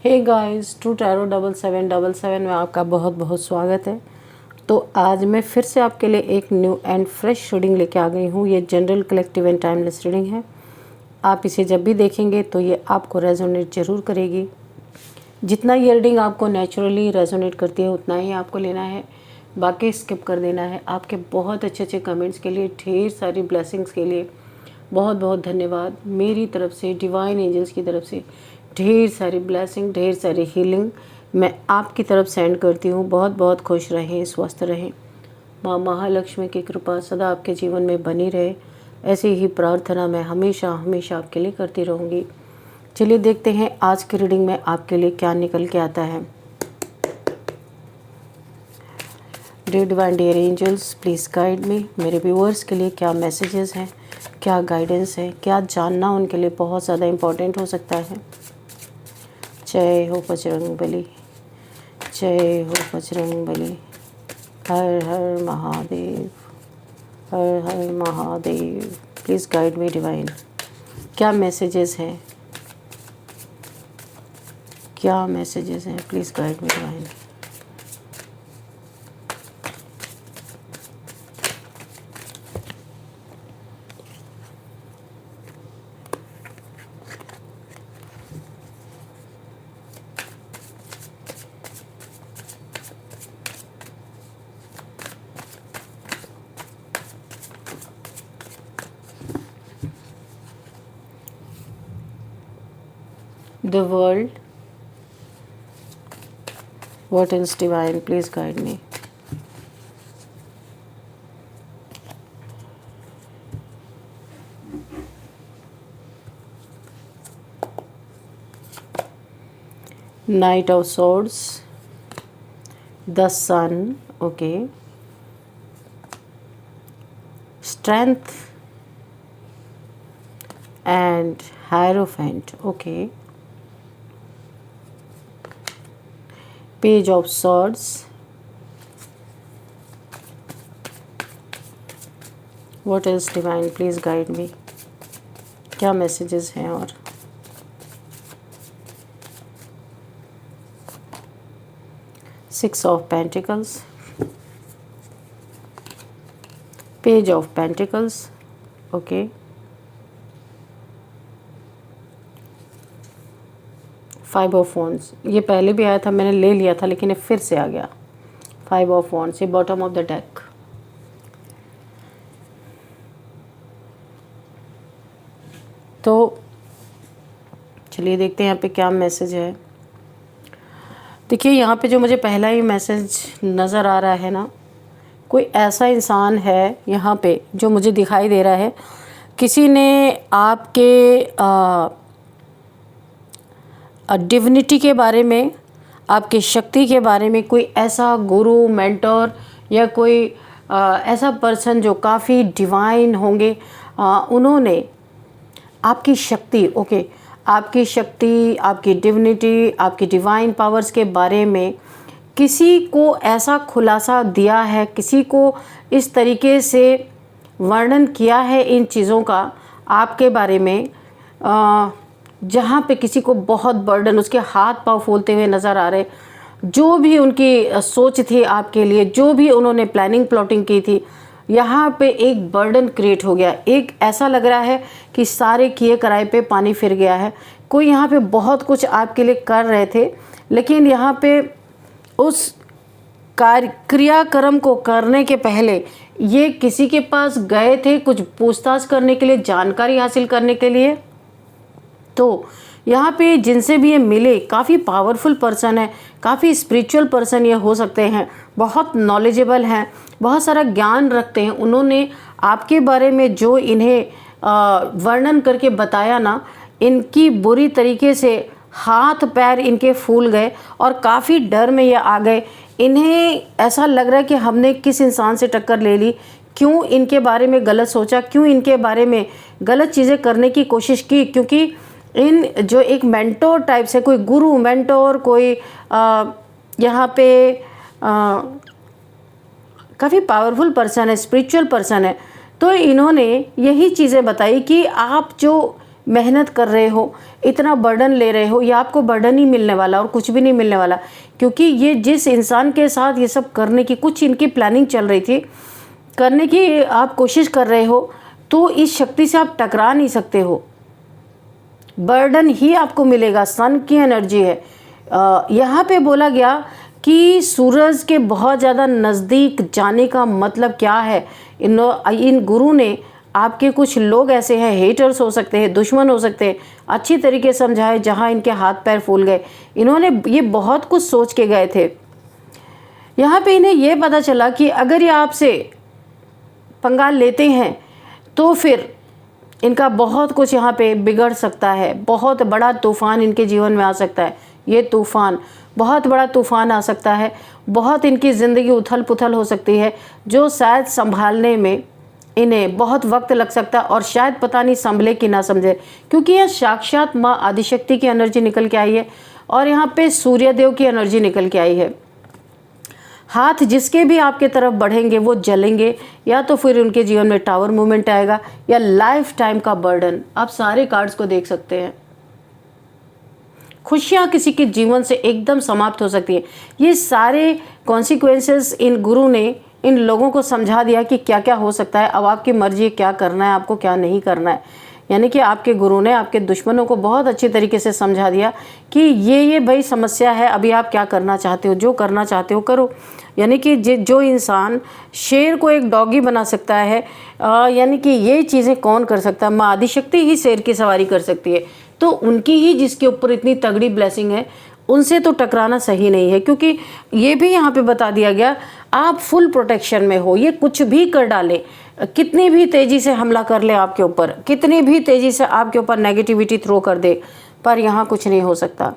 Hey guys, to tarot 7777 में आपका बहुत बहुत स्वागत है। तो आज मैं फिर से आपके लिए एक न्यू एंड फ्रेश रीडिंग लेके आ गई हूँ। ये general collective and timeless reading है। आप इसे जब भी देखेंगे तो ये आपको रेजोनेट ज़रूर करेगी। जितना ये रीडिंग आपको नेचुरली रेजोनेट करती है उतना ही आपको लेना है, बाकी स्किप कर देना है। आपके बहुत अच्छे अच्छे कमेंट्स के लिए, ढेर सारी ब्लेसिंग्स के लिए बहुत बहुत धन्यवाद। मेरी तरफ से, डिवाइन एंजल्स की तरफ से ढेर सारी ब्लेसिंग, ढेर सारी हीलिंग मैं आपकी तरफ सेंड करती हूँ। बहुत बहुत खुश रहें, स्वस्थ रहें। माँ महालक्ष्मी की कृपा सदा आपके जीवन में बनी रहे, ऐसी ही प्रार्थना मैं हमेशा हमेशा आपके लिए करती रहूँगी। चलिए देखते हैं आज की रीडिंग में आपके लिए क्या निकल के आता है। Dear divine dear angels, please guide me. मेरे व्यूअर्स के लिए क्या मैसेजेस हैं, क्या गाइडेंस है, क्या जानना उनके लिए बहुत ज़्यादा इम्पोर्टेंट हो सकता है। जय हो बजरंग बली, जय हो बजरंग बली। हर हर महादेव, हर हर Mahadev. Please guide me divine. क्या मैसेजेस हैं, क्या मैसेजेस हैं, please guide me divine. The world, what is divine, please guide me. Knight of Swords, the Sun, okay. Strength and Hierophant, okay. Page of Swords, what else divine, please guide me. क्या messages हैं और Six of Pentacles, Page of Pentacles, okay. Five of Wands, ये पहले भी आया था, मैंने ले लिया था लेकिन ये फिर से आ गया। Five of Wands, ये बॉटम ऑफ द डेक। तो चलिए देखते हैं यहाँ पे क्या मैसेज है। देखिए यहाँ पे जो मुझे पहला ही मैसेज नज़र आ रहा है ना, कोई ऐसा इंसान है यहाँ पे जो मुझे दिखाई दे रहा है, किसी ने आपके डिविनिटी के बारे में, आपकी शक्ति के बारे में, कोई ऐसा गुरु, मेंटर या कोई ऐसा पर्सन जो काफ़ी डिवाइन होंगे, उन्होंने आपकी शक्ति, ओके, आपकी शक्ति, आपकी डिविनिटी, आपकी डिवाइन पावर्स के बारे में किसी को ऐसा खुलासा दिया है, किसी को इस तरीके से वर्णन किया है इन चीज़ों का आपके बारे में, जहाँ पे किसी को बहुत बर्डन, उसके हाथ पांव फूलते हुए नज़र आ रहे। जो भी उनकी सोच थी आपके लिए, जो भी उन्होंने प्लानिंग प्लॉटिंग की थी, यहाँ पे एक बर्डन क्रिएट हो गया। एक ऐसा लग रहा है कि सारे किए कराए पे पानी फिर गया है। कोई यहाँ पे बहुत कुछ आपके लिए कर रहे थे, लेकिन यहाँ पे उस क्रियाक्रम को करने के पहले ये किसी के पास गए थे कुछ पूछताछ करने के लिए, जानकारी हासिल करने के लिए। तो यहाँ पे जिनसे भी ये मिले, काफ़ी पावरफुल पर्सन है, काफ़ी स्पिरिचुअल पर्सन ये हो सकते हैं, बहुत नॉलेजेबल हैं, बहुत सारा ज्ञान रखते हैं। उन्होंने आपके बारे में जो इन्हें वर्णन करके बताया ना, इनकी बुरी तरीके से हाथ पैर इनके फूल गए और काफ़ी डर में ये आ गए। इन्हें ऐसा लग रहा है कि हमने किस इंसान से टक्कर ले ली, क्यों इनके बारे में गलत सोचा, क्यों इनके बारे में गलत चीज़ें करने की कोशिश की। क्योंकि इन जो एक मेंटोर टाइप से, कोई गुरु मेंटोर, कोई यहाँ पे काफ़ी पावरफुल पर्सन है, स्पिरिचुअल पर्सन है। तो इन्होंने यही चीज़ें बताई कि आप जो मेहनत कर रहे हो, इतना बर्डन ले रहे हो, ये आपको बर्डन ही मिलने वाला और कुछ भी नहीं मिलने वाला। क्योंकि ये जिस इंसान के साथ ये सब करने की कुछ इनकी प्लानिंग चल रही थी, करने की आप कोशिश कर रहे हो, तो इस शक्ति से आप टकरा नहीं सकते हो, बर्डन ही आपको मिलेगा। सन की एनर्जी है। यहाँ पे बोला गया कि सूरज के बहुत ज़्यादा नज़दीक जाने का मतलब क्या है। इन गुरु ने आपके कुछ लोग ऐसे हैं, हेटर्स हो सकते हैं, दुश्मन हो सकते हैं, अच्छी तरीके से समझाए जहाँ इनके हाथ पैर फूल गए। इन्होंने ये बहुत कुछ सोच के गए थे। यहाँ पे इन्हें ये पता चला कि अगर ये आपसे पंगा लेते हैं तो फिर इनका बहुत कुछ यहाँ पे बिगड़ सकता है, बहुत बड़ा तूफ़ान इनके जीवन में आ सकता है। ये तूफ़ान, बहुत बड़ा तूफ़ान आ सकता है, बहुत इनकी ज़िंदगी उथल पुथल हो सकती है, जो शायद संभालने में इन्हें बहुत वक्त लग सकता है और शायद पता नहीं संभले कि ना समझे। क्योंकि यह साक्षात माँ आदिशक्ति की एनर्जी निकल के आई है और यहाँ पे सूर्यदेव की एनर्जी निकल के आई है। हाथ जिसके भी आपके तरफ बढ़ेंगे वो जलेंगे, या तो फिर उनके जीवन में टावर मूवमेंट आएगा या लाइफ टाइम का बर्डन। आप सारे कार्ड्स को देख सकते हैं। खुशियाँ किसी के जीवन से एकदम समाप्त हो सकती है। ये सारे कॉन्सिक्वेंसेस इन गुरु ने इन लोगों को समझा दिया कि क्या क्या हो सकता है। अब आपकी मर्जी है क्या करना है, आपको क्या नहीं करना है। यानी कि आपके गुरु ने आपके दुश्मनों को बहुत अच्छी तरीके से समझा दिया कि ये भाई समस्या है, अभी आप क्या करना चाहते हो, जो करना चाहते हो करो। यानी कि जो इंसान शेर को एक डॉगी बना सकता है, यानी कि ये चीज़ें कौन कर सकता है? माँ आदिशक्ति ही शेर की सवारी कर सकती है। तो उनकी ही जिसके ऊपर इतनी तगड़ी ब्लेसिंग है, उनसे तो टकराना सही नहीं है। क्योंकि ये भी यहाँ पे बता दिया गया, आप फुल प्रोटेक्शन में हो। ये कुछ भी कर डाले, कितनी भी तेज़ी से हमला कर ले आपके ऊपर, कितनी भी तेज़ी से आपके ऊपर नेगेटिविटी थ्रो कर दे, पर यहाँ कुछ नहीं हो सकता।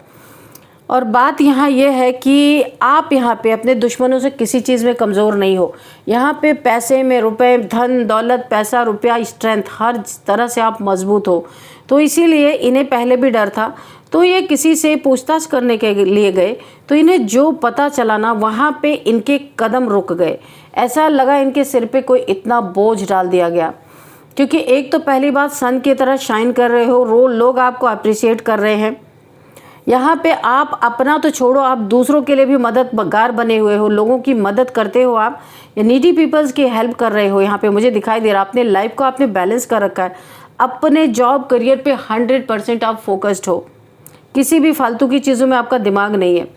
और बात यहाँ ये है कि आप यहाँ पे अपने दुश्मनों से किसी चीज़ में कमज़ोर नहीं हो। यहाँ पे पैसे में, रुपए, धन दौलत, पैसा रुपया, स्ट्रेंथ, हर तरह से आप मजबूत हो। तो इसीलिए इन्हें पहले भी डर था, तो ये किसी से पूछताछ करने के लिए गए, तो इन्हें जो पता चला ना, वहाँ पे इनके कदम रुक गए। ऐसा लगा इनके सिर पे कोई इतना बोझ डाल दिया गया। क्योंकि एक तो पहली बात, सन की तरह शाइन कर रहे हो, लोग आपको अप्रिशिएट कर रहे हैं। यहाँ पे आप अपना तो छोड़ो, आप दूसरों के लिए भी मददगार बने हुए हो, लोगों की मदद करते हो, आप नीडी पीपल्स की हेल्प कर रहे हो। यहाँ पे मुझे दिखाई दे रहा है अपने लाइफ को आपने बैलेंस कर रखा है। अपने जॉब करियर पे 100% आप फोकस्ड हो, किसी भी फालतू की चीज़ों में आपका दिमाग नहीं है।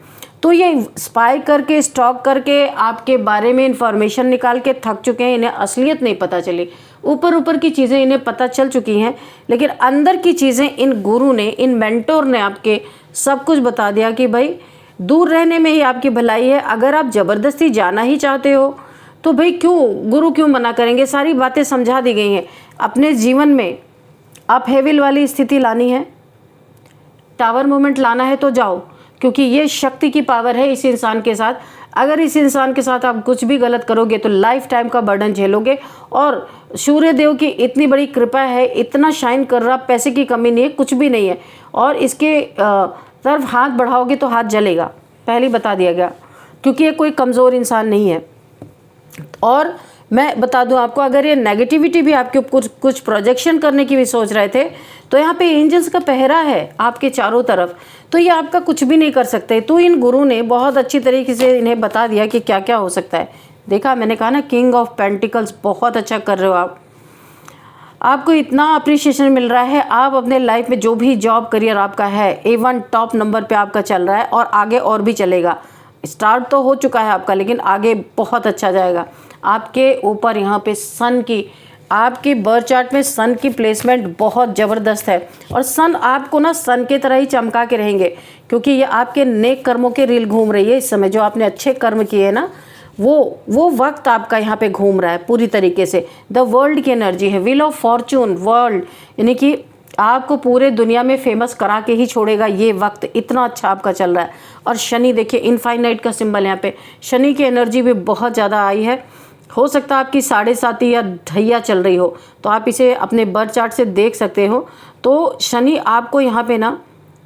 तो ये स्पाई करके, स्टॉक करके, आपके बारे में इंफॉर्मेशन निकाल के थक चुके हैं। इन्हें असलियत नहीं पता चली, ऊपर ऊपर की चीज़ें इन्हें पता चल चुकी हैं, लेकिन अंदर की चीज़ें इन गुरु ने, इन मेंटोर ने आपके सब कुछ बता दिया कि भाई दूर रहने में ही आपकी भलाई है। अगर आप ज़बरदस्ती जाना ही चाहते हो तो भाई क्यों, गुरु क्यों मना करेंगे। सारी बातें समझा दी गई हैं। अपने जीवन में आप हेविल वाली स्थिति लानी है, टावर मूवमेंट लाना है तो जाओ, क्योंकि ये शक्ति की पावर है इस इंसान के साथ। अगर इस इंसान के साथ आप कुछ भी गलत करोगे तो लाइफ टाइम का बर्डन झेलोगे। और सूर्यदेव की इतनी बड़ी कृपा है, इतना शाइन कर रहा, पैसे की कमी नहीं है, कुछ भी नहीं है। और इसके तरफ हाथ बढ़ाओगे तो हाथ जलेगा, पहले बता दिया गया, क्योंकि ये कोई कमज़ोर इंसान नहीं है। और मैं बता दूं आपको, अगर ये नेगेटिविटी भी आपके ऊपर कुछ प्रोजेक्शन करने की भी सोच रहे थे, तो यहाँ पे एंजल्स का पहरा है आपके चारों तरफ, तो ये आपका कुछ भी नहीं कर सकते। तो इन गुरु ने बहुत अच्छी तरीके से इन्हें बता दिया कि क्या क्या हो सकता है। देखा, मैंने कहा ना, किंग ऑफ पेंटिकल्स, बहुत अच्छा कर रहे हो आप। आपको इतना अप्रिशिएशन मिल रहा है। आप अपने लाइफ में जो भी जॉब करियर आपका है, A1 टॉप नंबर पे आपका चल रहा है और आगे और भी चलेगा। स्टार्ट तो हो चुका है आपका, लेकिन आगे बहुत अच्छा जाएगा। आपके ऊपर यहाँ पे सन की, आपके बर्थ चार्ट में सन की प्लेसमेंट बहुत ज़बरदस्त है। और सन आपको ना सन के तरह ही चमका के रहेंगे, क्योंकि ये आपके नेक कर्मों के रील घूम रही है इस समय। जो आपने अच्छे कर्म किए हैं ना, वो वक्त आपका यहाँ पे घूम रहा है पूरी तरीके से। द वर्ल्ड की एनर्जी है, व्हील ऑफ फॉर्चून, वर्ल्ड, यानी कि आपको पूरे दुनिया में फेमस करा के ही छोड़ेगा। ये वक्त इतना अच्छा आपका चल रहा है। और शनि देखिए, इनफाइनाइट का सिंबल यहाँ पे, शनि की एनर्जी भी बहुत ज़्यादा आई है। हो सकता है आपकी 7.5 या ढैया चल रही हो, तो आप इसे अपने बर्थ चार्ट से देख सकते हो। तो शनि आपको यहाँ पे ना,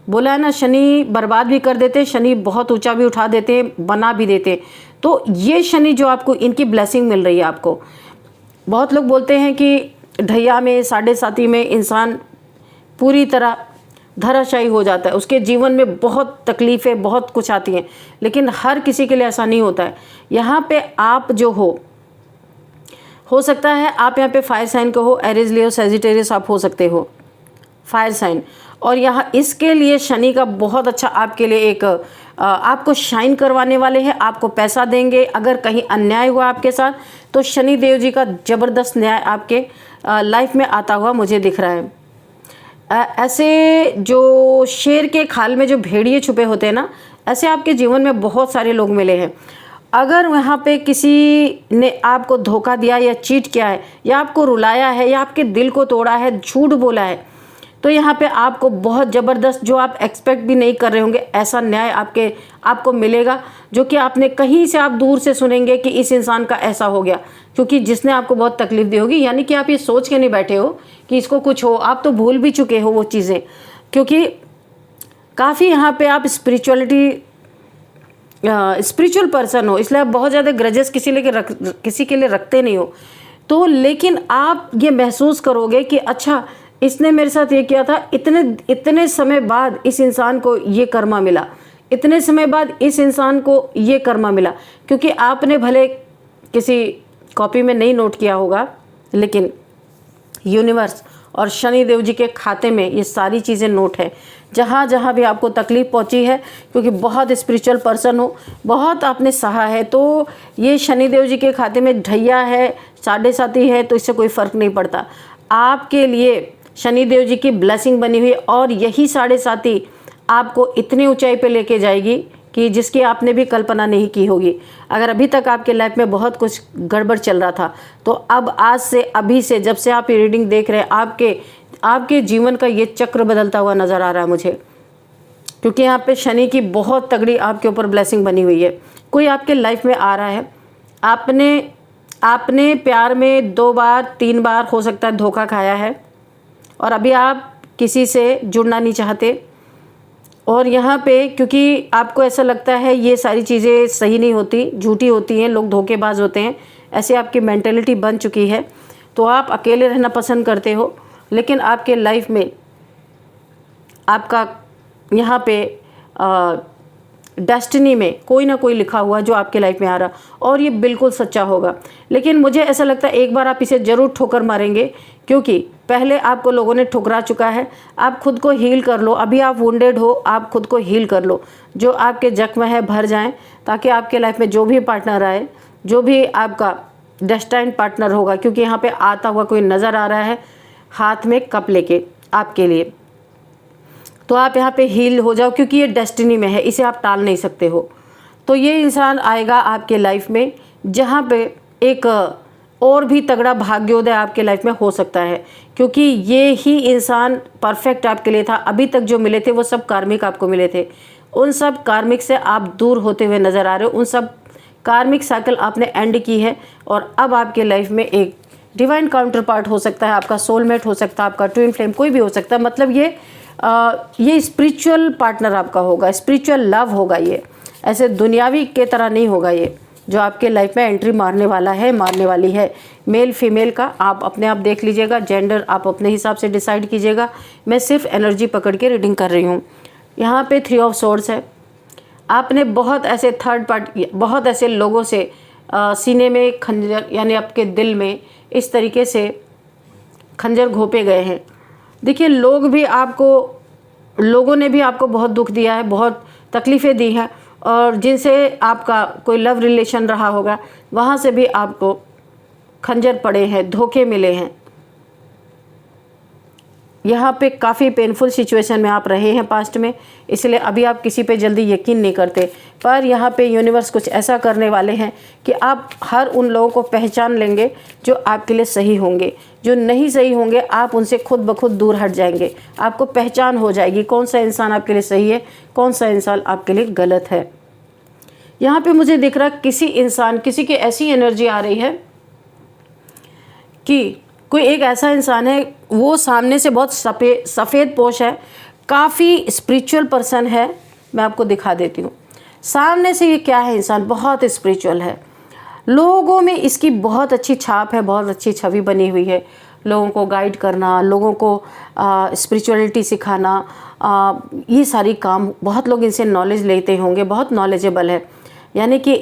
बोला है ना, शनि बर्बाद भी कर देते, शनि बहुत ऊंचा भी उठा देते, बना भी देते। तो ये शनि जो आपको, इनकी ब्लेसिंग मिल रही है आपको। बहुत लोग बोलते हैं कि ढैया में, 7.5 में इंसान पूरी तरह धराशायी हो जाता है। उसके जीवन में बहुत तकलीफ़ें, बहुत कुछ आती हैं, लेकिन हर किसी के लिए ऐसा नहीं होता है। यहाँ पे आप जो हो सकता है आप यहाँ पे फायर साइन के हो, एरीज, लियो, सैजिटेरियस आप हो सकते हो, फायर साइन। और यहाँ इसके लिए शनि का बहुत अच्छा आपके लिए एक आपको शाइन करवाने वाले हैं, आपको पैसा देंगे। अगर कहीं अन्याय हुआ आपके साथ तो शनि देव जी का ज़बरदस्त न्याय आपके लाइफ में आता हुआ मुझे दिख रहा है। ऐसे जो शेर के खाल में जो भेड़िए छुपे होते हैं ना, ऐसे आपके जीवन में बहुत सारे लोग मिले हैं। अगर वहाँ पे किसी ने आपको धोखा दिया या चीट किया है या आपको रुलाया है या आपके दिल को तोड़ा है, झूठ बोला है, तो यहाँ पे आपको बहुत ज़बरदस्त, जो आप एक्सपेक्ट भी नहीं कर रहे होंगे, ऐसा न्याय आपको मिलेगा, जो कि आपने कहीं से आप दूर से सुनेंगे कि इस इंसान का ऐसा हो गया, क्योंकि जिसने आपको बहुत तकलीफ़ दी होगी। यानी कि आप ये सोच के नहीं बैठे हो कि इसको कुछ हो, आप तो भूल भी चुके हो वो चीज़ें, क्योंकि काफ़ी यहाँ पे आप स्पिरिचुअल पर्सन हो, इसलिए आप बहुत ज़्यादा ग्रजेस किसी के लिए रखते नहीं हो। तो लेकिन आप ये महसूस करोगे कि अच्छा, इसने मेरे साथ ये किया था, इतने समय बाद इस इंसान को ये कर्मा मिला, इतने समय बाद इस इंसान को ये कर्मा मिला। क्योंकि आपने भले किसी कॉपी में नहीं नोट किया होगा, लेकिन यूनिवर्स और शनि देव जी के खाते में ये सारी चीज़ें नोट है। जहाँ जहाँ भी आपको तकलीफ़ पहुँची है, क्योंकि बहुत स्पिरिचुअल पर्सन हो, बहुत आपने सहा है, तो ये शनि देव जी के खाते में ढैया है, 7.5 है, तो इससे कोई फ़र्क नहीं पड़ता। आपके लिए शनि देव जी की ब्लेसिंग बनी हुई है, और यही 7.5 आपको इतनी ऊंचाई पे लेके जाएगी कि जिसकी आपने भी कल्पना नहीं की होगी। अगर अभी तक आपके लाइफ में बहुत कुछ गड़बड़ चल रहा था, तो अब आज से, अभी से, जब से आप ये रीडिंग देख रहे हैं, आपके जीवन का ये चक्र बदलता हुआ नज़र आ रहा है मुझे। क्योंकि यहाँ पे शनि की बहुत तगड़ी आपके ऊपर ब्लेसिंग बनी हुई है। कोई आपके लाइफ में आ रहा है, आपने प्यार में 2 बार 3 बार हो सकता है धोखा खाया है, और अभी आप किसी से जुड़ना नहीं चाहते। और यहाँ पे क्योंकि आपको ऐसा लगता है ये सारी चीज़ें सही नहीं होती, झूठी होती हैं, लोग धोखेबाज होते हैं, ऐसी आपकी मेंटेलिटी बन चुकी है, तो आप अकेले रहना पसंद करते हो। लेकिन आपके लाइफ में आपका यहाँ पे डेस्टिनी में कोई ना कोई लिखा हुआ जो आपके लाइफ में आ रहा, और ये बिल्कुल सच्चा होगा। लेकिन मुझे ऐसा लगता है एक बार आप इसे ज़रूर ठोकर मारेंगे, क्योंकि पहले आपको लोगों ने ठुकरा चुका है। आप खुद को हील कर लो, अभी आप वुंडेड हो, आप खुद को हील कर लो, जो आपके जख्म है भर जाएं, ताकि आपके लाइफ में जो भी पार्टनर आए, जो भी आपका डेस्टाइन्ड पार्टनर होगा, क्योंकि यहाँ पे आता हुआ कोई नज़र आ रहा है हाथ में कप लेके आपके लिए, तो आप यहाँ पे हील हो जाओ, क्योंकि ये डेस्टिनी में है, इसे आप टाल नहीं सकते हो। तो ये इंसान आएगा आपके लाइफ में, जहाँ पे एक और भी तगड़ा भाग्योदय आपके लाइफ में हो सकता है, क्योंकि ये ही इंसान परफेक्ट आपके लिए था। अभी तक जो मिले थे वो सब कार्मिक आपको मिले थे, उन सब कार्मिक से आप दूर होते हुए नज़र आ रहे हो, उन सब कार्मिक साइकिल आपने एंड की है, और अब आपके लाइफ में एक डिवाइन काउंटर पार्ट हो सकता है, आपका सोलमेट हो सकता है, आपका ट्विन फ्लेम, कोई भी हो सकता है। मतलब ये स्पिरिचुअल पार्टनर आपका होगा, स्पिरिचुअल लव होगा, ये ऐसे दुनियावी के तरह नहीं होगा। ये जो आपके लाइफ में एंट्री मारने वाला है, मारने वाली है, मेल फीमेल का आप अपने आप देख लीजिएगा, जेंडर आप अपने हिसाब से डिसाइड कीजिएगा। मैं सिर्फ एनर्जी पकड़ के रीडिंग कर रही हूँ। यहाँ पे 3 ऑफ सोर्ड्स है। आपने बहुत ऐसे थर्ड पार्टी, बहुत ऐसे लोगों से सीने में खंजर, यानी आपके दिल में इस तरीके से खंजर घोंपे गए हैं। देखिए, लोगों ने भी आपको बहुत दुख दिया है, बहुत तकलीफ़ें दी हैं, और जिनसे आपका कोई लव रिलेशन रहा होगा, वहाँ से भी आपको खंजर पड़े हैं, धोखे मिले हैं। यहाँ पे काफ़ी पेनफुल सिचुएशन में आप रहे हैं पास्ट में, इसलिए अभी आप किसी पे जल्दी यकीन नहीं करते। पर यहाँ पे यूनिवर्स कुछ ऐसा करने वाले हैं कि आप हर उन लोगों को पहचान लेंगे जो आपके लिए सही होंगे। जो नहीं सही होंगे आप उनसे खुद ब खुद दूर हट जाएंगे। आपको पहचान हो जाएगी कौन सा इंसान आपके लिए सही है, कौन सा इंसान आपके लिए गलत है। यहाँ पे मुझे दिख रहा है किसी की ऐसी एनर्जी आ रही है कि कोई एक ऐसा इंसान है, वो सामने से बहुत सफ़ेद पोश है, काफ़ी स्पिरिचुअल पर्सन है। मैं आपको दिखा देती हूँ सामने से ये क्या है। इंसान बहुत स्पिरिचुअल है, लोगों में इसकी बहुत अच्छी छाप है, बहुत अच्छी छवि बनी हुई है। लोगों को गाइड करना, लोगों को स्पिरिचुअलिटी सिखाना, ये सारी काम बहुत लोग इनसे नॉलेज लेते होंगे, बहुत नॉलेजेबल है। यानी कि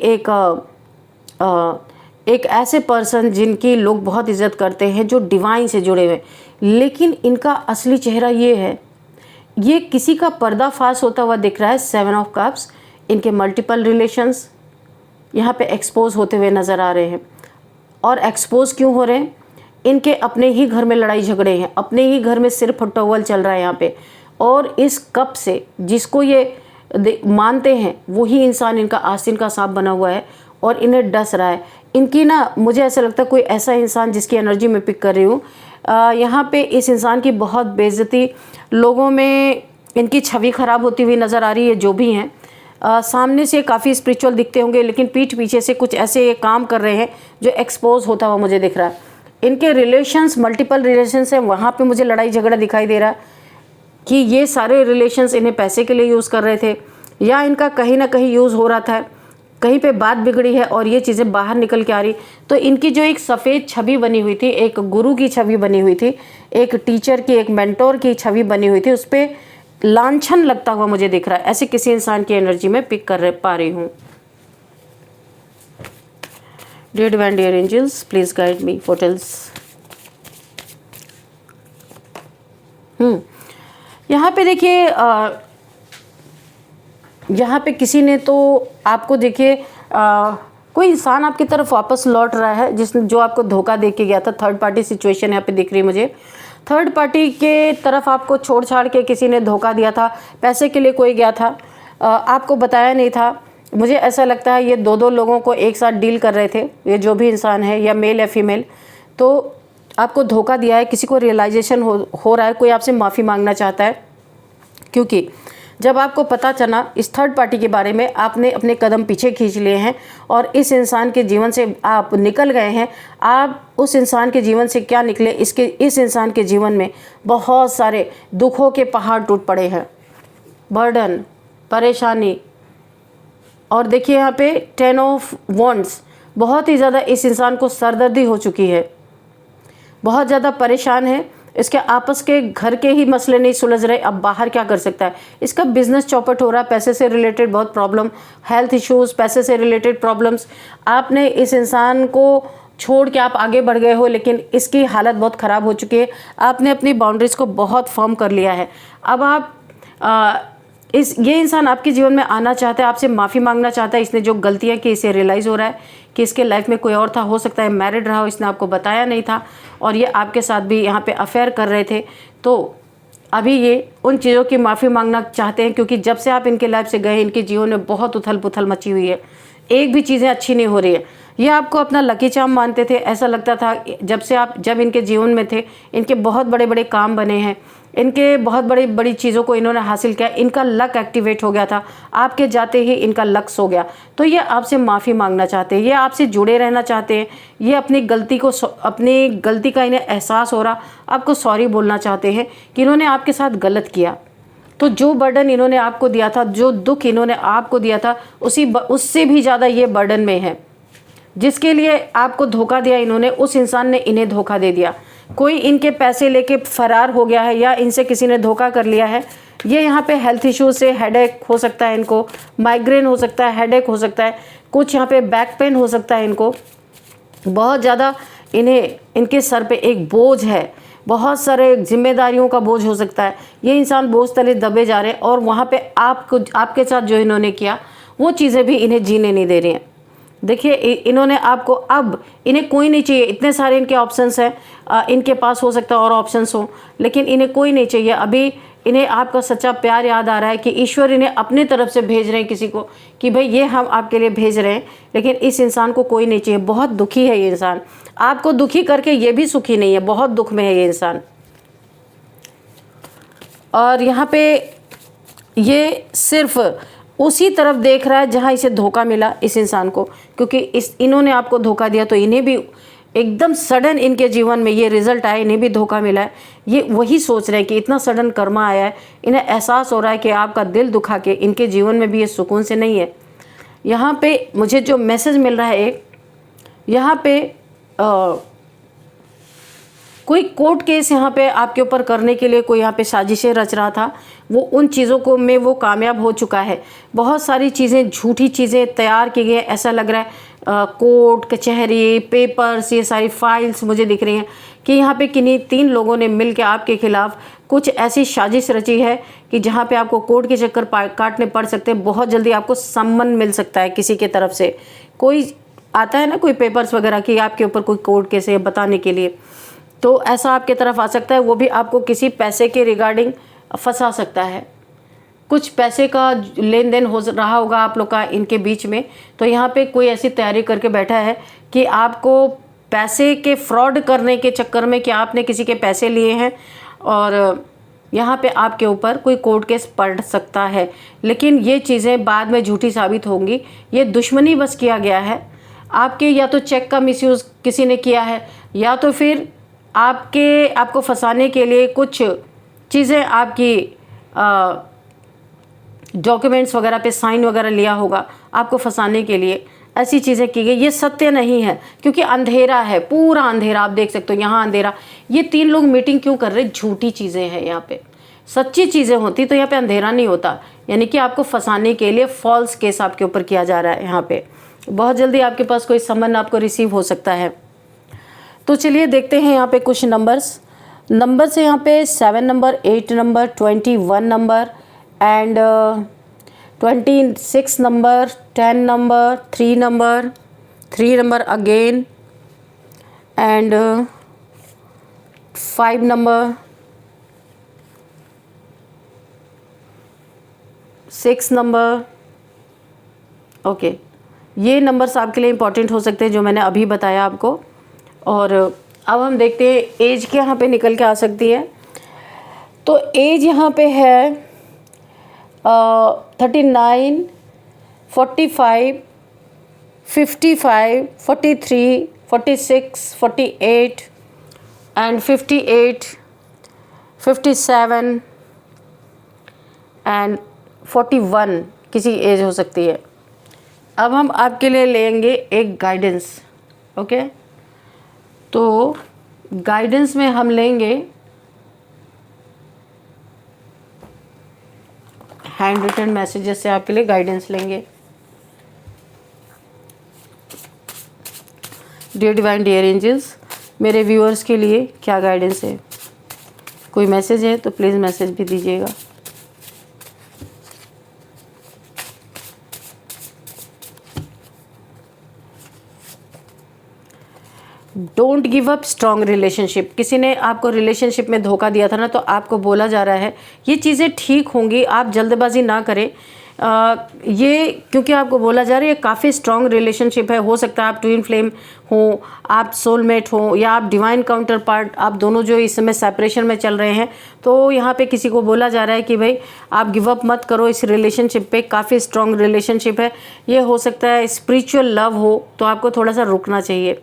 एक ऐसे पर्सन जिनकी लोग बहुत इज्जत करते हैं, जो डिवाइन से जुड़े हुए, लेकिन इनका असली चेहरा ये है, ये किसी का पर्दाफाश होता हुआ दिख रहा है। 7 ऑफ कप्स, इनके मल्टीपल रिलेशंस यहाँ पे एक्सपोज होते हुए नज़र आ रहे हैं। और एक्सपोज क्यों हो रहे हैं? इनके अपने ही घर में लड़ाई झगड़े हैं, अपने ही घर में सिर फटोवल चल रहा है यहाँ पे। और इस कप से जिसको ये मानते हैं वही इंसान इनका आस्तीन का सांप बना हुआ है और इन्हें डस रहा है। इनकी ना, मुझे ऐसा लगता है कोई ऐसा इंसान जिसकी एनर्जी मैं पिक कर रही हूँ, यहाँ पे इस इंसान की बहुत बेइज्जती, लोगों में इनकी छवि ख़राब होती हुई नज़र आ रही है। जो भी हैं सामने से काफ़ी स्पिरिचुअल दिखते होंगे, लेकिन पीठ पीछे से कुछ ऐसे काम कर रहे हैं जो एक्सपोज होता हुआ मुझे दिख रहा है। इनके रिलेशंस, मल्टीपल रिलेशंस हैं, वहाँ पे मुझे लड़ाई झगड़ा दिखाई दे रहा है कि ये सारे रिलेशंस इन्हें पैसे के लिए यूज़ कर रहे थे, या इनका कहीं ना कहीं यूज़ हो रहा था, कहीं पे बात बिगड़ी है और ये चीज़ें बाहर निकल के आ रही। तो इनकी जो एक सफ़ेद छवि बनी हुई थी, एक गुरु की छवि बनी हुई थी, एक टीचर की, एक मेंटोर की छवि बनी हुई थी, उस पर लांछन लगता हुआ मुझे दिख रहा है। ऐसे किसी इंसान की एनर्जी में पिक कर पा रही हूँ। Dear divine dear angels, please guide me फोटल्स। यहाँ पे देखिए, यहाँ पे किसी ने तो आपको, देखिए कोई इंसान आपकी तरफ वापस लौट रहा है जिसने, जो आपको धोखा दे के गया था। थर्ड पार्टी सिचुएशन यहाँ पे दिख रही है मुझे। थर्ड पार्टी के तरफ आपको छोड़ छाड़ के किसी ने धोखा दिया था, पैसे के लिए कोई गया था, आपको बताया नहीं था। मुझे ऐसा लगता है ये दो लोगों को एक साथ डील कर रहे थे, ये जो भी इंसान है, या मेल या फीमेल, तो आपको धोखा दिया है। किसी को रियलाइजेशन हो रहा है, कोई आपसे माफ़ी मांगना चाहता है, क्योंकि जब आपको पता चला इस थर्ड पार्टी के बारे में, आपने अपने कदम पीछे खींच लिए हैं और इस इंसान के जीवन से आप निकल गए हैं। आप उस इंसान के जीवन से क्या निकले, इस इंसान के जीवन में बहुत सारे दुखों के पहाड़ टूट पड़े हैं, बर्डन, परेशानी। और देखिए यहाँ पे 10 ऑफ वॉन्ड्स, बहुत ही ज़्यादा इस इंसान को सरदर्दी हो चुकी है, बहुत ज़्यादा परेशान है। इसके आपस के घर के ही मसले नहीं सुलझ रहे, अब बाहर क्या कर सकता है। इसका बिजनेस चौपट हो रहा है, पैसे से रिलेटेड बहुत प्रॉब्लम, हेल्थ इश्यूज़, पैसे से रिलेटेड प्रॉब्लम्स। आपने इस इंसान को छोड़ के आप आगे बढ़ गए हो, लेकिन इसकी हालत बहुत ख़राब हो चुकी है। आपने अपनी बाउंड्रीज़ को बहुत फर्म कर लिया है। अब आप ये इंसान आपके जीवन में आना चाहता है, आपसे माफ़ी मांगना चाहता है। इसने जो गलतियाँ की, इसे रियलाइज़ हो रहा है कि इसके लाइफ में कोई और था, हो सकता है मैरिड रहा हो, इसने आपको बताया नहीं था, और ये आपके साथ भी यहाँ पे अफेयर कर रहे थे। तो अभी ये उन चीज़ों की माफ़ी मांगना चाहते हैं, क्योंकि जब से आप इनके लाइफ से गए, इनके जीवन में बहुत उथल पुथल मची हुई है, एक भी चीज़ें अच्छी नहीं हो रही है। ये आपको अपना लकी चार्म मानते थे, ऐसा लगता था जब इनके जीवन में थे, इनके बहुत बड़े बड़े काम बने हैं, इनके बहुत बड़ी बड़ी चीज़ों को इन्होंने हासिल किया, इनका लक एक्टिवेट हो गया था, आपके जाते ही इनका लक सो गया। तो ये आपसे माफ़ी मांगना चाहते हैं, ये आपसे जुड़े रहना चाहते हैं, ये अपनी गलती का इन्हें एहसास हो रहा, आपको सॉरी बोलना चाहते हैं कि इन्होंने आपके साथ गलत किया। तो जो बर्डन इन्होंने आपको दिया था, जो दुख इन्होंने आपको दिया था, उससे भी ज़्यादा ये बर्डन में है। जिसके लिए आपको धोखा दिया इन्होंने, उस इंसान ने इन्हें धोखा दे दिया। कोई इनके पैसे लेके फरार हो गया है, या इनसे किसी ने धोखा कर लिया है। ये यहाँ पे हेल्थ इश्यूज से हेडेक हो सकता है, इनको माइग्रेन हो सकता है, हेडेक हो सकता है, कुछ यहाँ पे बैक पेन हो सकता है, इनको बहुत ज़्यादा इनके सर पे एक बोझ है, बहुत सारे जिम्मेदारियों का बोझ हो सकता है। ये इंसान बोझ तले दबे जा रहे हैं, और वहाँ पे आपके साथ जो इन्होंने किया वो चीज़ें भी इन्हें जीने नहीं दे रही हैं। देखिए इन्होंने आपको, अब इन्हें कोई नहीं चाहिए, इतने सारे इनके ऑप्शंस हैं, इनके पास हो सकता है और ऑप्शंस हो, लेकिन इन्हें कोई नहीं चाहिए। अभी इन्हें आपका सच्चा प्यार याद आ रहा है कि ईश्वर इन्हें अपनी तरफ से भेज रहे हैं किसी को, कि भाई ये हम आपके लिए भेज रहे हैं, लेकिन इस इंसान को कोई नहीं चाहिए। बहुत दुखी है ये इंसान, आपको दुखी करके ये भी सुखी नहीं है, बहुत दुख में है ये इंसान। और यहाँ पे ये सिर्फ उसी तरफ देख रहा है जहाँ इसे धोखा मिला इस इंसान को, क्योंकि इन्होंने आपको धोखा दिया, तो इन्हें भी एकदम सडन इनके जीवन में ये रिजल्ट आया, इन्हें भी धोखा मिला है। ये वही सोच रहे हैं कि इतना सडन कर्मा आया है, इन्हें एहसास हो रहा है कि आपका दिल दुखा के इनके जीवन में भी ये सुकून से नहीं है। यहाँ पे मुझे जो मैसेज मिल रहा है, एक यहाँ पे कोई कोर्ट केस यहाँ पे आपके ऊपर करने के लिए कोई यहाँ पे साजिशें रच रहा था, वो उन चीज़ों को में वो कामयाब हो चुका है। बहुत सारी चीज़ें, झूठी चीज़ें तैयार की गई, ऐसा लग रहा है कोर्ट कचहरी पेपर्स, ये सारी फाइल्स मुझे दिख रही हैं कि यहाँ पे किन्हीं 3 लोगों ने मिल के आपके खिलाफ कुछ ऐसी साजिश रची है कि जहाँ पे आपको कोर्ट के चक्कर काटने पड़ सकते हैं। बहुत जल्दी आपको सम्मन मिल सकता है किसी के तरफ से, कोई आता है ना कोई पेपर्स वगैरह की आपके ऊपर कोई कोर्ट केस है बताने के लिए, तो ऐसा आपके तरफ आ सकता है। वो भी आपको किसी पैसे के रिगार्डिंग फंसा सकता है, कुछ पैसे का लेन देन हो रहा होगा आप लोग का इनके बीच में। तो यहाँ पे कोई ऐसी तैयारी करके बैठा है कि आपको पैसे के फ्रॉड करने के चक्कर में कि आपने किसी के पैसे लिए हैं और यहाँ पे आपके ऊपर कोई कोर्ट केस पड़ सकता है। लेकिन ये चीज़ें बाद में झूठी साबित होंगी। ये दुश्मनी बस किया गया है आपके, या तो चेक का मिसयूज़ किसी ने किया है, या तो फिर आपको फंसाने के लिए कुछ चीज़ें आपकी डॉक्यूमेंट्स वगैरह पे साइन वगैरह लिया होगा आपको फंसाने के लिए, ऐसी चीज़ें की गई। ये सत्य नहीं है क्योंकि अंधेरा है, पूरा अंधेरा, आप देख सकते हो यहाँ अंधेरा। ये 3 लोग मीटिंग क्यों कर रहे, झूठी चीज़ें हैं यहाँ पे। सच्ची चीज़ें होती तो यहाँ पे अंधेरा नहीं होता। यानी कि आपको फंसाने के लिए फॉल्स केस आपके ऊपर किया जा रहा है यहाँ पे। बहुत जल्दी आपके पास कोई समन आपको रिसीव हो सकता है। तो चलिए देखते हैं यहाँ पे कुछ नंबर्स है यहाँ पे 7 number, 8 number, 21 number and 26 number, 10 number, 3 number again and 5 number, 6 number. Okay, ये नंबर्स आपके लिए इम्पॉर्टेंट हो सकते हैं जो मैंने अभी बताया आपको। और अब हम देखते हैं एज के यहाँ पे निकल के आ सकती है। तो एज यहाँ पे है 39, 45, 55, 43, 46, 48 एंड 58, 57 एंड 41 किसी एज हो सकती है। अब हम आपके लिए लेंगे एक गाइडेंस। ओके, तो गाइडेंस में हम लेंगे हैंड रिटन मैसेजेस से आपके लिए गाइडेंस लेंगे। डियर डिवाइन डियर एंजल्स, मेरे व्यूअर्स के लिए क्या गाइडेंस है? कोई मैसेज है तो प्लीज़ मैसेज भी दीजिएगा। Don't give up strong relationship. किसी ने आपको रिलेशनशिप में धोखा दिया था ना, तो आपको बोला जा रहा है ये चीज़ें ठीक होंगी, आप जल्दबाजी ना करें। ये क्योंकि आपको बोला जा रहा है ये काफ़ी स्ट्रॉन्ग रिलेशनशिप है। हो सकता है आप ट्विन फ्लेम हो, आप सोलमेट हो, या आप डिवाइन काउंटर पार्ट, आप दोनों जो इस समय सेपरेशन में चल रहे हैं। तो यहाँ पे किसी को बोला जा रहा है कि भाई आप गिव अप मत करो इस रिलेशनशिप पे, काफ़ी स्ट्रॉन्ग रिलेशनशिप है। ये हो सकता है स्पिरिचुअल लव हो, तो आपको थोड़ा सा रुकना चाहिए।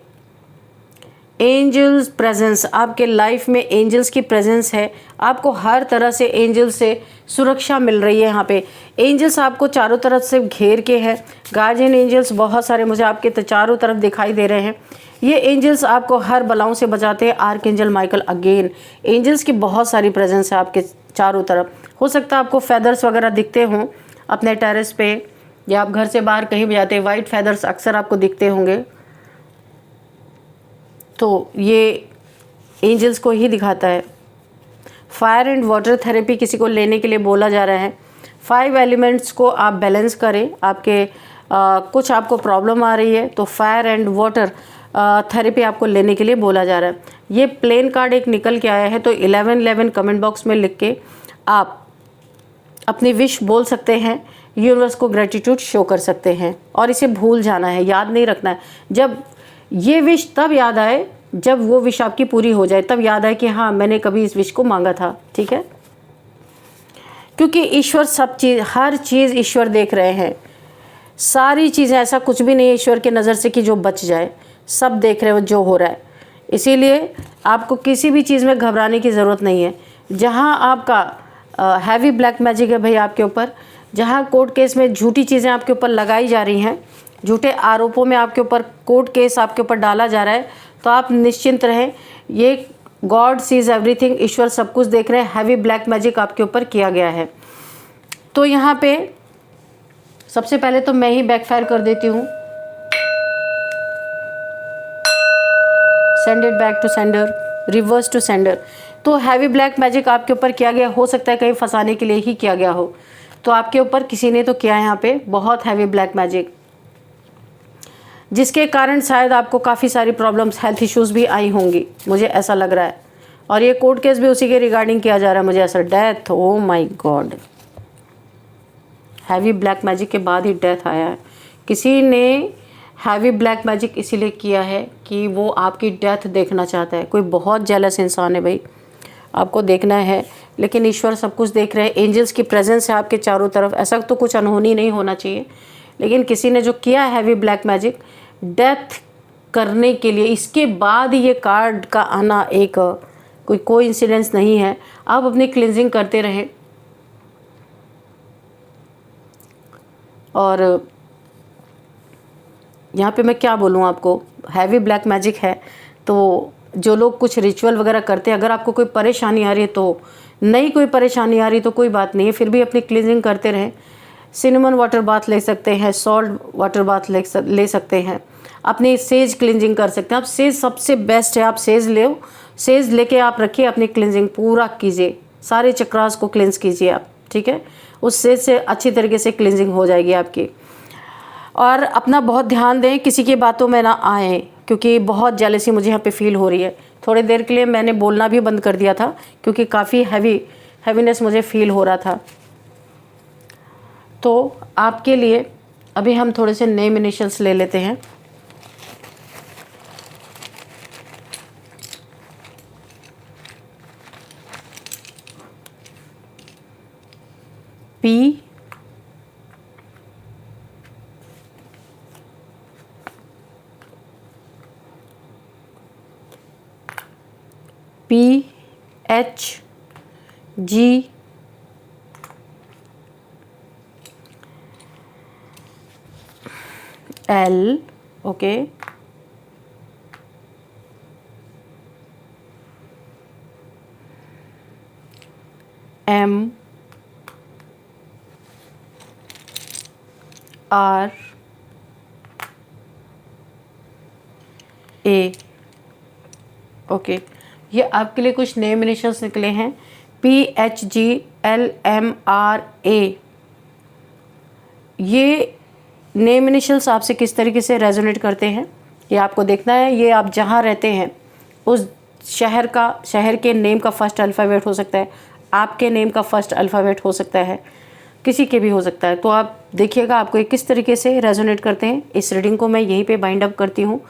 एंजल्स प्रेजेंस, आपके लाइफ में एंजल्स की प्रेजेंस है। आपको हर तरह से एंजल्स से सुरक्षा मिल रही है। यहाँ पे एंजल्स आपको चारों तरफ से घेर के है। गार्जियन एंजल्स बहुत सारे मुझे आपके चारों तरफ दिखाई दे रहे हैं। ये एंजल्स आपको हर बलाओं से बचाते हैं। आर्कएंजल माइकल अगेन, एंजल्स की बहुत सारी प्रेजेंस है आपके चारों तरफ। हो सकता है आपको फेदर्स वगैरह दिखते हों अपने टेरेस पे, या आप घर से बाहर कहीं भी जाते हैं, वाइट फेदर्स अक्सर आपको दिखते होंगे। तो ये एंजल्स को ही दिखाता है। फायर एंड वाटर थेरेपी किसी को लेने के लिए बोला जा रहा है। 5 एलिमेंट्स को आप बैलेंस करें। आपके कुछ आपको प्रॉब्लम आ रही है तो फायर एंड वाटर थेरेपी आपको लेने के लिए बोला जा रहा है। ये प्लेन कार्ड एक निकल के आया है, तो 1111 कमेंट बॉक्स में लिख के आप अपनी विश बोल सकते हैं, यूनिवर्स को ग्रेटिट्यूड शो कर सकते हैं। और इसे भूल जाना है, याद नहीं रखना है। जब ये विश तब याद आए जब वो विश आपकी पूरी हो जाए, तब याद आए कि हाँ मैंने कभी इस विश को मांगा था। ठीक है, क्योंकि ईश्वर सब चीज़, हर चीज़ ईश्वर देख रहे हैं। सारी चीज़ें, ऐसा कुछ भी नहीं है ईश्वर की नज़र से कि जो बच जाए, सब देख रहे हो जो हो रहा है। इसीलिए आपको किसी भी चीज़ में घबराने की ज़रूरत नहीं है। जहाँ आपका हैवी ब्लैक मैजिक है भाई आपके ऊपर, जहाँ कोर्ट केस में झूठी चीज़ें आपके ऊपर लगाई जा रही हैं, झूठे आरोपों में आपके ऊपर कोर्ट केस आपके ऊपर डाला जा रहा है, तो आप निश्चिंत रहें। ये गॉड सीज एवरीथिंग, ईश्वर सब कुछ देख रहे हैं। हैवी ब्लैक मैजिक आपके ऊपर किया गया है। तो यहाँ पे सबसे पहले तो मैं ही बैकफायर कर देती हूँ। Send it back to sender, reverse to sender. तो हैवी ब्लैक मैजिक आपके ऊपर किया गया, हो सकता है कहीं फंसाने के लिए ही किया गया हो। तो आपके ऊपर किसी ने तो किया है यहाँ पे बहुत हैवी ब्लैक मैजिक, जिसके कारण शायद आपको काफ़ी सारी प्रॉब्लम्स, हेल्थ इश्यूज़ भी आई होंगी, मुझे ऐसा लग रहा है। और ये कोर्ट केस भी उसी के रिगार्डिंग किया जा रहा है मुझे ऐसा। Death, oh my God, heavy black magic के बाद ही डेथ आया है। किसी ने हैवी ब्लैक मैजिक इसीलिए किया है कि वो आपकी डेथ देखना चाहता है। कोई बहुत जेलस इंसान है भाई, आपको देखना है, लेकिन ईश्वर सब कुछ देख रहे हैं। एंजल्स की प्रेजेंस है आपके चारों तरफ। ऐसा तो कुछ अनहोनी नहीं होना चाहिए, लेकिन किसी ने जो किया है हैवी ब्लैक मैजिक डेथ करने के लिए, इसके बाद ये कार्ड का आना एक कोई कोइंसिडेंस नहीं है। आप अपनी क्लिनजिंग करते रहें। और यहाँ पे मैं क्या बोलूँ आपको, हैवी ब्लैक मैजिक है तो जो लोग कुछ रिचुअल वगैरह करते हैं, अगर आपको कोई परेशानी आ रही है तो, नहीं कोई परेशानी आ रही तो कोई बात नहीं है, फिर भी अपनी क्लीनिंग करते रहें। सिनेमन वाटर बाथ ले सकते हैं, सॉल्ट वाटर बाथ ले सकते हैं, अपनी सेज क्लिनजिंग कर सकते हैं। आप सेज सबसे बेस्ट है, आप सेज ले, सेज लेके आप रखिए, अपनी क्लिनजिंग पूरा कीजिए, सारे चक्रास को क्लिनज कीजिए आप, ठीक है। उस सेज से अच्छी तरीके से क्लिनजिंग हो जाएगी आपकी। और अपना बहुत ध्यान दें, किसी की बातों में ना आए, क्योंकि बहुत जेलसी मुझे यहाँ पे फील हो रही है। थोड़ी देर के लिए मैंने बोलना भी बंद कर दिया था क्योंकि काफ़ी हैवीनेस मुझे फील हो रहा था। तो आपके लिए अभी हम थोड़े से नेम इनिशियल्स ले लेते हैं। P, PH G L, okay, M R A, okay. ये आपके लिए कुछ नेम इनिशियल्स निकले हैं, PHGLMRA। ये नेम इनिशियल्स आपसे किस तरीके से रेजोनेट करते हैं ये आपको देखना है। ये आप जहाँ रहते हैं उस शहर के नेम का फर्स्ट अल्फ़ाबेट हो सकता है, आपके नेम का फर्स्ट अल्फ़ाबेट हो सकता है, किसी के भी हो सकता है। तो आप देखिएगा आपको ये किस तरीके से रेजोनेट करते हैं। इस रीडिंग को मैं यहीं पे बाइंड अप करती हूँ।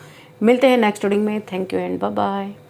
मिलते हैं नेक्स्ट रीडिंग में। Thank you and bye bye.